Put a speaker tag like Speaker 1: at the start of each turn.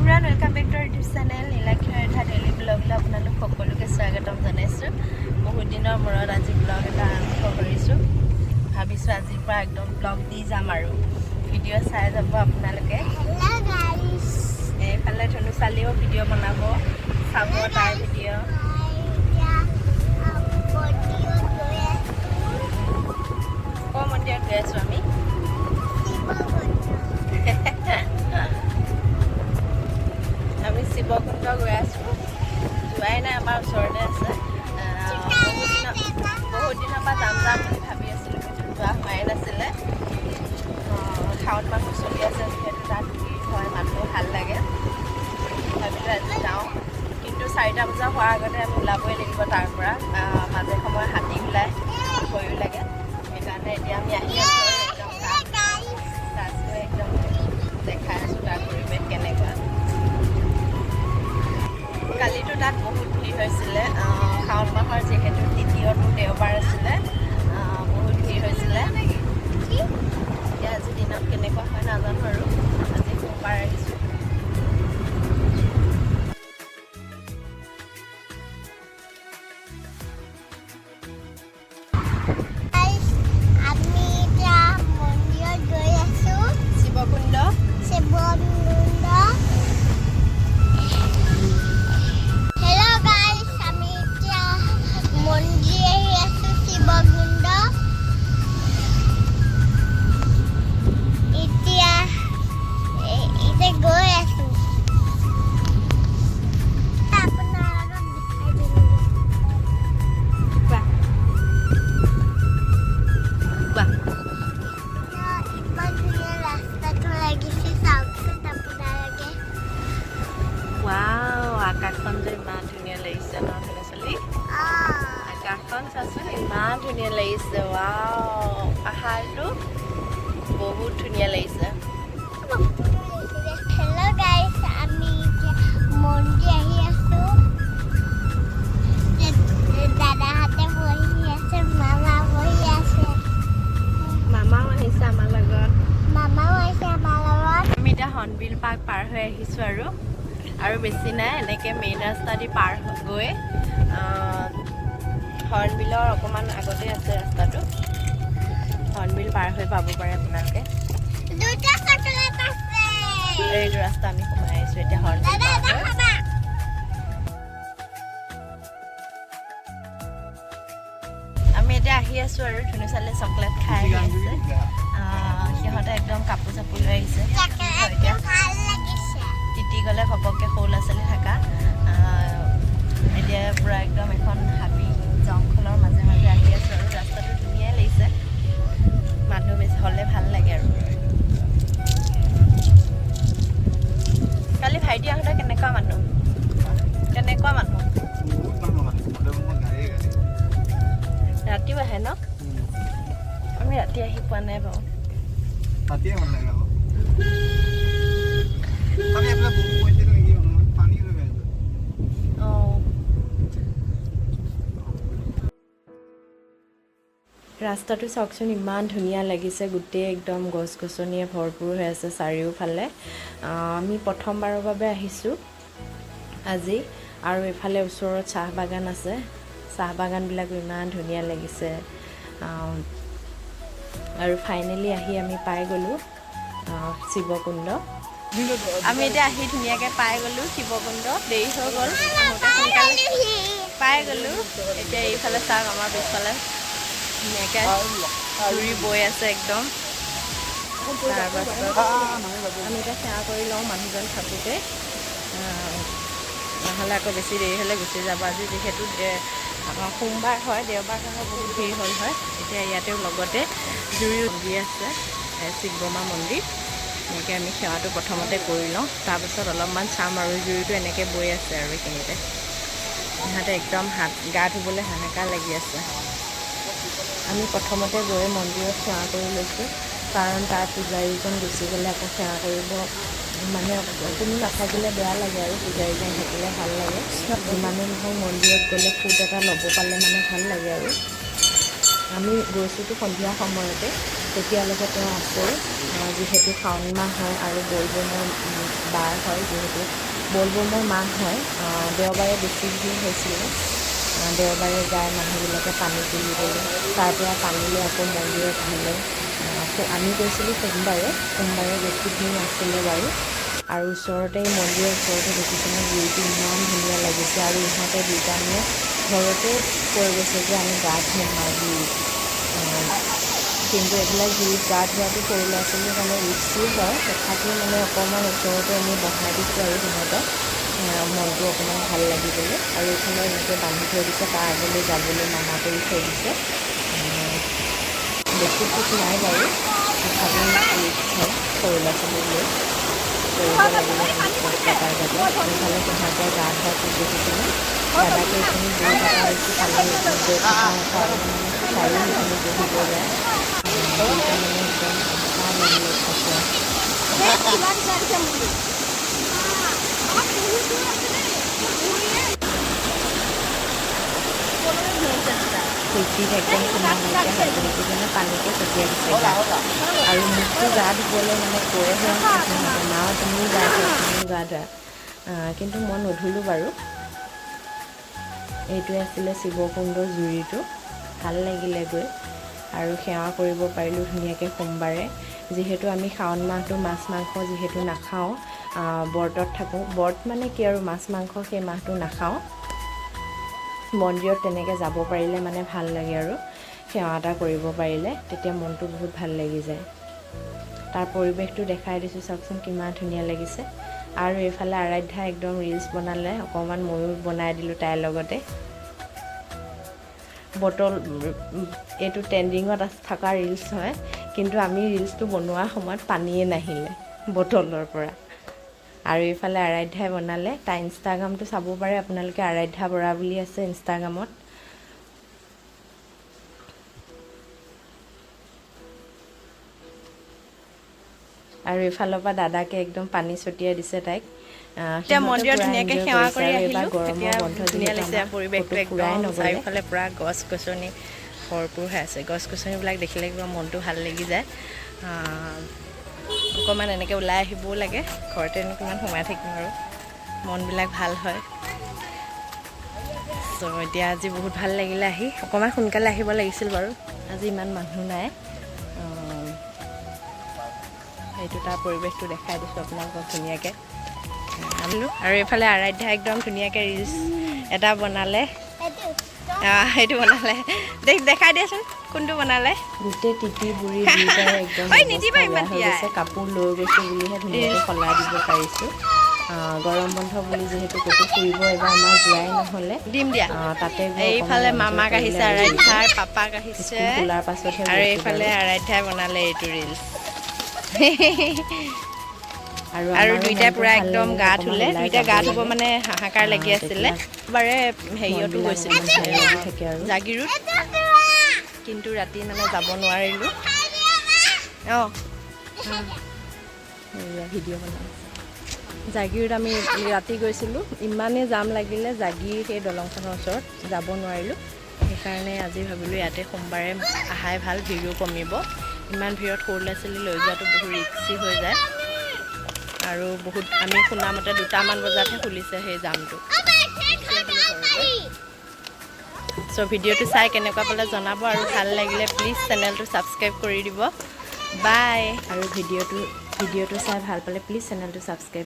Speaker 1: everyone, welcome back to our YouTube channel. Nilakshmi daily vlog la apnalok সকলোকে স্বাগতম জনাইছো। বহুত দিনৰ মূৰত আজি vlog এটা আৰম্ভ কৰিছো। ভাবিছো আজিৰ পৰা একদম vlog দি যাম আৰু ভিডিও চাই যাব আপোনালোকে। হেল্ল গাইস, এইফালে ধনু চালিও ভিডিও বনাব, চাব তাৰ ভিডিও। মন্দিৰত গৈ আছো আমি। আমি শিৱকুণ্ড গৈ আছোঁ। যোৱাই নাই, আমাৰ ওচৰতে আছে। বহুত দিনৰ পৰা যাম বুলি ভাবি আছিলোঁ, কিন্তু যোৱা হোৱাই নাছিলে। শাওণ মাহো চলি আছে, যিহেতু তাত ভিৰ হয়, মানুহ ভাল লাগে। ভাবিলোঁ আজি যাওঁ, কিন্তু 4টা বজা হোৱাৰ আগতে আমি ওলাবই লাগিব তাৰ পৰা। মাজে সময়ে হাতী ওলায়, ভয়ো লাগে। সেইকাৰণে এতিয়া আমি আহি আছোঁ একদম তাত গৈ একদম দেখাই আছোঁ তাৰ পৰিৱেশ কেনেকুৱা। কালিতো তাত বহুত ভিৰ হৈছিলে। শাওণ মাহৰ যিহেতু দ্বিতীয়টো দেওবাৰ আছিলে, বহুত ভিৰ হৈছিলে। এতিয়া আজি দিনত কেনেকুৱা হয় নাজানো আৰু। আজি সোমবাৰ আহিছোঁ। আকাশখন যে ইমান ধুনীয়া লাগিছে ন ল'ৰা-ছোৱালী? আকাশখন চাচোন, ইমান ধুনীয়া লাগিছে। ৱাও, পাহাৰটো বহুত ধুনীয়া লাগিছে।
Speaker 2: হেল্ল' গাইস, আমি মন্দিৰ আহি আছোঁ। দাদাহঁতে বহি আছে, মামা বহি আছে।
Speaker 1: মামাও আহিছে আমাৰ লগত।
Speaker 2: আমি
Speaker 1: এতিয়া হৰ্ণবিল পাৰ্ক পাৰ হৈ আহিছোঁ আৰু বেছি নাই। এনেকৈ মেইন ৰাস্তা দি পাৰ গৈ হৰ্ণবিলৰ অকণমান আগতে আছে ৰাস্তাটো। হৰ্ণবিল পাৰ হৈ পাব পাৰে আপোনালোকে। এইটো ৰাস্তা আমি সোমাই আহিছোঁ এতিয়া হৰ্ণবিল পাৰ হৈ। আমি এতিয়া আহি আছোঁ আৰু ধুনু চালে চকলেট খাই আহি আছে। সিহঁতে একদম কাপোৰ চাপোৰ লৈ আহিছে। তিতি গ'লে ঘপককৈ সৰু ল'ৰা-ছোৱালী থাকা। এতিয়া পূৰা একদম এখন হাবি জংঘলৰ মাজে মাজে আহি আছোঁ আৰু ৰাস্তাটো ধুনীয়াই লাগিছে। মানুহ বেছি হ'লে ভাল লাগে আৰু। কালি ভাইটি আহোঁতে কেনেকুৱা মানুহ ৰাতিও আহে ন? আমি ৰাতি আহি পোৱা নাই বাৰু। ৰাস্তাটো চাওকচোন, ইমান ধুনীয়া লাগিছে। গোটেই একদম গছ-গছনিয়ে ভৰপূৰ হৈ আছে চাৰিওফালে। আমি প্ৰথমবাৰৰ বাবে আহিছোঁ আজি, আৰু এইফালে ওচৰত চাহ বাগান আছে। চাহ বাগানবিলাকো ইমান ধুনীয়া লাগিছে। আৰু ফাইনেলি আহি আমি পাই গ'লোঁ শিৱকুণ্ড। আমি এতিয়া আহি ধুনীয়াকৈ পাই গ'লোঁ শিৱকুণ্ড। দেৰি হৈ গ'ল, সোনকালে পাই গ'লোঁ। এতিয়া এইফালে চাওক, আমাৰ পিছফালে ধুনীয়াকৈ ঘূৰি বৈ আছে একদম। তাৰপাছত আমি এতিয়া সেৱা কৰি লওঁ মানুহজন থাকোঁতে, নহ'লে আকৌ বেছি দেৰি হ'লে গুচি যাব। আজি যিহেতু সোমবাৰ হয়, দেওবাৰ কাৰণে বহুত ভিৰ হ'ল হয়। এতিয়া ইয়াতেও লগতে জুৰি মন্দিৰ আছে, শিৱমা মন্দিৰ। এনেকৈ আমি সেৱাটো প্ৰথমতে কৰি লওঁ, তাৰপাছত অলপমান চাম আৰু। জুৰিটো এনেকৈ বৈ আছে আৰু এইখিনিতে। ইহঁতে একদম গা ধুবলৈ হাহাকাৰ লাগি আছে। আমি প্ৰথমতে গৈ মন্দিৰত সেৱা কৰি লৈছোঁ, কাৰণ তাৰ পূজাৰীজন গুচি গ'লে আকৌ সেৱা কৰিব মানে কোনো নাথাকিলে বেয়া লাগে, আৰু পূজাৰীজন থাকিলে ভাল লাগে। যিমানে নহওক মন্দিৰত গ'লে ফুট এটা ল'ব পালে মানে ভাল লাগে আৰু। আমি গৈছোঁতো সন্ধিয়া সময়তে, তেতিয়ালৈকে তেওঁ আছে। যিহেতু শাওণ মাহ হয় আৰু বলবমৰ বাৰ হয়, যিহেতু বলবমৰ মাহ হয়, দেওবাৰে বেছি ভিৰ হৈছিলে। দেওবাৰে যায় মানুহবিলাকে পানী তুলিবলৈ, তাৰ পৰা পানী লৈ আকৌ মন্দিৰত ঢালে। আমি গৈছিলোঁ সোমবাৰে বেছি ভিৰ নাছিলে বাৰু। আৰু ওচৰতে মন্দিৰৰ ওচৰতে দেখিছেনে জুইটো ইমান ধুনীয়া লাগিছে। আৰু ইহঁতে দুটা মানে ঘৰতে কৈ গৈছে যে আমি গা ধুম আৰু জুইত। কিন্তু এইবিলাক জুইত গা ধোৱাটো সৰু ল'ৰা ছোৱালীৰ কাৰণে ৰিস্কি হয়, তথাপিও মানে অকণমান ওচৰতে আমি বহাই দিছোঁ আৰু সিহঁতক মনটো অকণমান ভাল লাগিবলৈ। আৰু এইফালে এনেকৈ বান্ধি থৈ দিছে, তাৰ আগলৈ যাবলৈ মানা কৰি থৈ দিছে। বেছি ঠিক নাই বাৰু, তথাপিও ৰিস্ক হয় সৰু ল'ৰা ছোৱালী লৈ কৰিব লাগিলে বহুত কষ্ট পাই যাব। এইফালে সিহঁতৰ গা ধোৱা খুব দেখিছেনে, দাদাকে এইখিনি বৈ থকা দেখি পানী গৈ থকা কাৰণে মানে চায়ো সেইখিনি বহিব যায়। দুইটা মানে একদম উৎসাহ লাগি আছে। শিল্পীক একদম কিনা নাইকিয়া হৈ কিনে পানীকে ছটিয়াই দিছে গাত। আৰু মোকতো গা ধুবলৈ মানে কৈহে আছে সিহঁতে, মা তুমিও গা ধোৱা। কিন্তু মই নুধুলোঁ বাৰু। এইটোৱে আছিলে শিৱকুণ্ডৰ জুৰিটো, ভাল লাগিলে গৈ আৰু সেৱা কৰিব পাৰিলোঁ ধুনীয়াকৈ সোমবাৰে। যিহেতু আমি শাওণ মাহটো মাছ মাংস যিহেতু নাখাওঁ, ব্ৰতত থাকোঁ। ব্ৰত মানে কি আৰু মাছ মাংস সেই মাহটো নাখাওঁ। মন্দিৰত তেনেকৈ যাব পাৰিলে মানে ভাল লাগে আৰু সেৱা এটা কৰিব পাৰিলে, তেতিয়া মনটো বহুত ভাল লাগি যায়। তাৰ পৰিৱেশটো দেখাই দিছোঁ, চাওকচোন কিমান ধুনীয়া লাগিছে। আৰু এইফালে আৰাধ্যা একদম ৰিলচ বনালে, অকণমান ময়ো বনাই দিলোঁ তাইৰ লগতে। বটল এইটো ট্ৰেণ্ডিঙত থকা ৰিলচ হয়, কিন্তু আমি ৰিলচটো বনোৱাৰ সময়ত পানীয়ে নাহিলে বটলৰ পৰা। আৰু এইফালে আৰাধ্যাই বনালে, তাই ইনষ্টাগ্ৰামটো চাব পাৰে আপোনালোকে, আৰাধ্যা বৰা বুলি আছে ইনষ্টাগ্ৰামত। আৰু এইফালৰ পৰা দাদাকে একদম পানী ছটিয়াই দিছে তাইক। এতিয়া মন্দিৰত ধুনীয়াকৈ সেৱা কৰি আহিলোঁ। এতিয়া ধুনীয়া লাগিছে পৰিৱেশটো, একদম চাৰিওফালে পূৰা গছ গছনি ভৰপূৰ হৈ আছে। গছ গছনিবিলাক দেখিলে কিবা মনটো ভাল লাগি যায়। অকণমান এনেকৈ ওলাই আহিবও লাগে, ঘৰতেনো কিমান সোমাই থাকিম আৰু, মনবিলাক ভাল হয়। চ' এতিয়া আজি বহুত ভাল লাগিলে আহি। অকণমান সোনকালে আহিব লাগিছিল বাৰু, আজি ইমান মানুহ নাই। সেইটো তাৰ পৰিৱেশটো দেখাই দিছোঁ আপোনালোকক ধুনীয়াকৈ আনিলোঁ। আৰু এইফালে আৰাধ্যা একদম ধুনীয়াকৈ ৰিলচ এটা বনালে। সেইটো বনালে, দেখাই দিয়াচোন কোনটো বনালে। গোটেই তিতি বুঢ়ী দুইটাই একদম অৱস্থা বেয়া হৈ গৈছে। কাপোৰ লৈ গৈছোঁ বুলিহে ধুনীয়াকৈ সলাই দিব পাৰিছোঁ। গৰম বন্ধ বুলি যিহেতু ক'তো ফুৰিব এইবাৰ আমাৰ যোৱাই নহ'লে, দিম দিয়া। তাতে এইফালে মামাক আহিছে, আৰাধ্যাৰ পাপাক আহিছে, খোলাৰ পাছতহে। আৰু এইফালে আৰাধ্যাই বনালে এইটো ৰিলচ। আৰু দুইটাই পূৰা একদম গা ধুলে, দুইটাই গা ধুব মানে হাহাকাৰ লাগি আছিলে। বাৰে হেৰিয়তো গৈছিলোঁ, জাগিৰোড, কিন্তু ৰাতি মানে যাব নোৱাৰিলোঁ। ভিডিঅ' বনাই জাগিৰোড আমি ৰাতি গৈছিলোঁ, ইমানেই জাম লাগিলে জাগিৰ সেই দলংখনৰ ওচৰত, যাব নোৱাৰিলোঁ। সেইকাৰণে আজি ভাবিলোঁ ইয়াতে সোমবাৰে আহাই ভাল, ভিৰো কমিব। ইমান ভিৰত সৰু ল'ৰা ছোৱালী লৈ যোৱাটো বহুত ৰিস্কি হৈ যায়। আৰু বহুত আমি শুনামতে 2টামান বজাতহে খুলিছে সেই জামটো। চ' ভিডিঅ'টো চাই কেনেকুৱা পালে জনাব, আৰু ভাল লাগিলে প্লিজ চেনেলটো ছাবস্ক্ৰাইব কৰি দিব। বাই। আৰু ভিডিঅ'টো চাই ভাল পালে প্লিজ চেনেলটো ছাবস্ক্ৰাইব